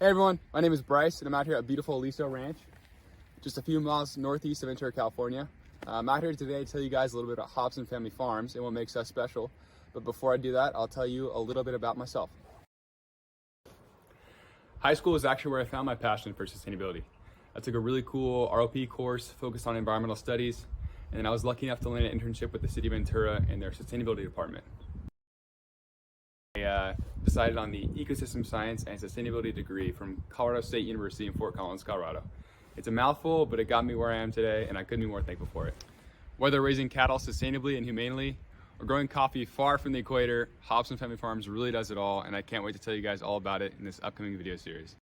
Hey everyone, my name is Bryce and I'm out here at beautiful Aliso Ranch, just a few miles northeast of Ventura, California. I'm out here today to tell you guys a little bit about Hobson Family Farms and what makes us special. But before I do that, I'll tell you a little bit about myself. High school is actually where I found my passion for sustainability. I took a really cool ROP course focused on environmental studies, and then I was lucky enough to land an internship with the city of Ventura in their sustainability department. I decided on the ecosystem science and sustainability degree from Colorado State University in Fort Collins, Colorado. It's a mouthful, but it got me where I am today, and I couldn't be more thankful for it. Whether raising cattle sustainably and humanely, or growing coffee far from the equator, Hobson Family Farms really does it all, and I can't wait to tell you guys all about it in this upcoming video series.